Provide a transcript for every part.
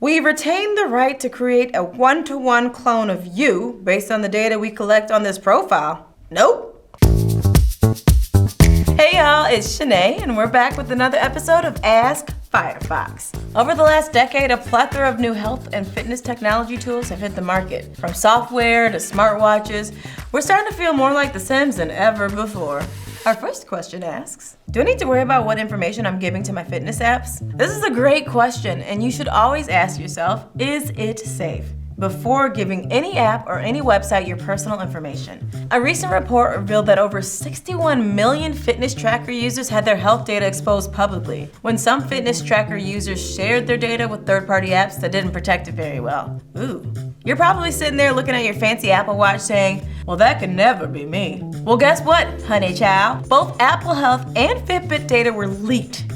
We retain the right to create a one-to-one clone of you based on the data we collect on this profile. Nope. Hey y'all, it's Shanae, and we're back with another episode of Ask Firefox. Over the last decade, a plethora of new health and fitness technology tools have hit the market. From software to smartwatches, we're starting to feel more like The Sims than ever before. Our first question asks, do I need to worry about what information I'm giving to my fitness apps? This is a great question, and you should always ask yourself, is it safe? Before giving any app or any website your personal information. A recent report revealed that over 61 million fitness tracker users had their health data exposed publicly, when some fitness tracker users shared their data with third-party apps that didn't protect it very well. Ooh. You're probably sitting there looking at your fancy Apple Watch saying, well, that could never be me. Well, guess what, honey child? Both Apple Health and Fitbit data were leaked.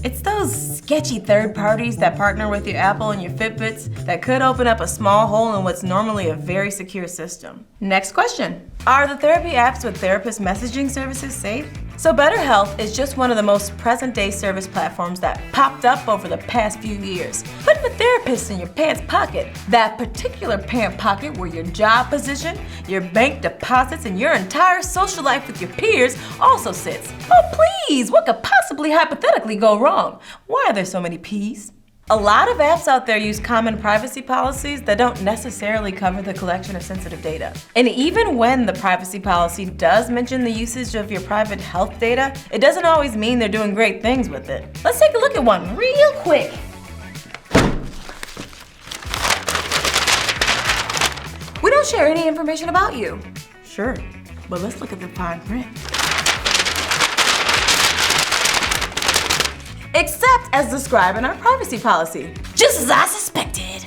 It's those sketchy third parties that partner with your Apple and your Fitbits that could open up a small hole in what's normally a very secure system. Next question. Are the therapy apps with therapist messaging services safe? So BetterHealth is just one of the most present-day service platforms that popped up over the past few years. Putting a therapist in your pants pocket, that particular pant pocket where your job position, your bank deposits, and your entire social life with your peers also sits. Oh please, what could possibly hypothetically go wrong? Why are there so many P's? A lot of apps out there use common privacy policies that don't necessarily cover the collection of sensitive data. And even when the privacy policy does mention the usage of your private health data, it doesn't always mean they're doing great things with it. Let's take a look at one real quick. We don't share any information about you. Sure, but let's look at the fine print. Except as described in our privacy policy. Just as I suspected.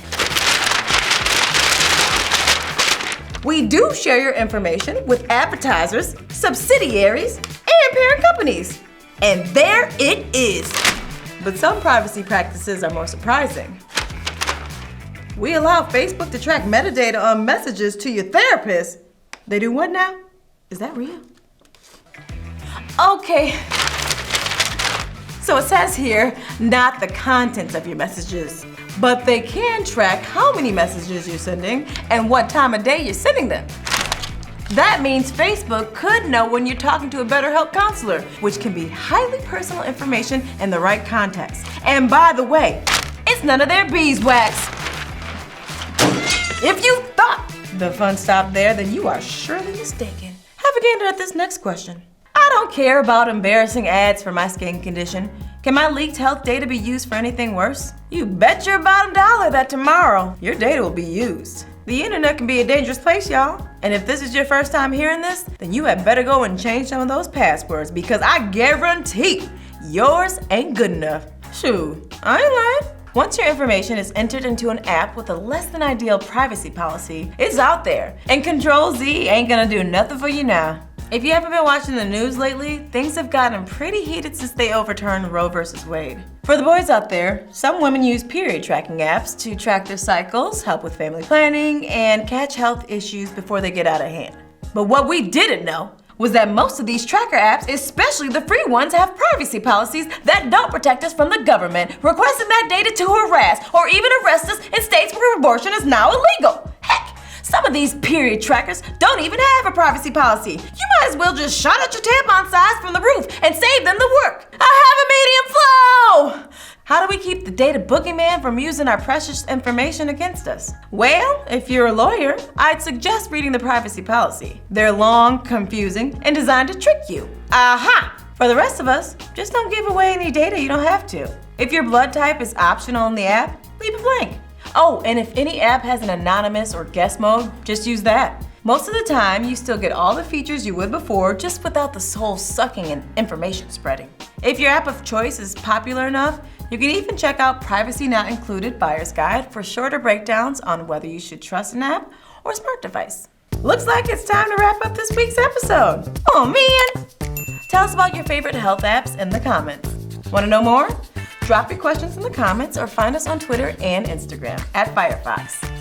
We do share your information with advertisers, subsidiaries, and parent companies. And there it is. But some privacy practices are more surprising. We allow Facebook to track metadata on messages to your therapist. They do what now? Is that real? Okay. So it says here, not the contents of your messages, but they can track how many messages you're sending and what time of day you're sending them. That means Facebook could know when you're talking to a BetterHelp counselor, which can be highly personal information in the right context. And by the way, it's none of their beeswax. If you thought the fun stopped there, then you are surely mistaken. Have a gander at this next question. I don't care about embarrassing ads for my skin condition. Can my leaked health data be used for anything worse? You bet your bottom dollar that tomorrow your data will be used. The internet can be a dangerous place, y'all. And if this is your first time hearing this, then you had better go and change some of those passwords because I guarantee yours ain't good enough. Shoot, I ain't lying. Once your information is entered into an app with a less than ideal privacy policy, it's out there. And Control-Z ain't gonna do nothing for you now. If you haven't been watching the news lately, things have gotten pretty heated since they overturned Roe vs. Wade. For the boys out there, some women use period tracking apps to track their cycles, help with family planning, and catch health issues before they get out of hand. But what we didn't know was that most of these tracker apps, especially the free ones, have privacy policies that don't protect us from the government requesting that data to harass or even arrest us in states where abortion is now illegal. Heck, some of these period trackers don't even have a privacy policy. You might as well just shout out your tampon size from the roof and save them the work. I have a medium flow! How do we keep the data boogeyman from using our precious information against us? Well, if you're a lawyer, I'd suggest reading the privacy policy. They're long, confusing, and designed to trick you. Aha! For the rest of us, just don't give away any data you don't have to. If your blood type is optional in the app, leave it blank. Oh, and if any app has an anonymous or guest mode, just use that. Most of the time, you still get all the features you would before, just without the soul-sucking and information spreading. If your app of choice is popular enough, you can even check out Privacy Not Included Buyer's Guide for shorter breakdowns on whether you should trust an app or smart device. Looks like it's time to wrap up this week's episode. Oh man! Tell us about your favorite health apps in the comments. Want to know more? Drop your questions in the comments or find us on Twitter and Instagram @Firefox.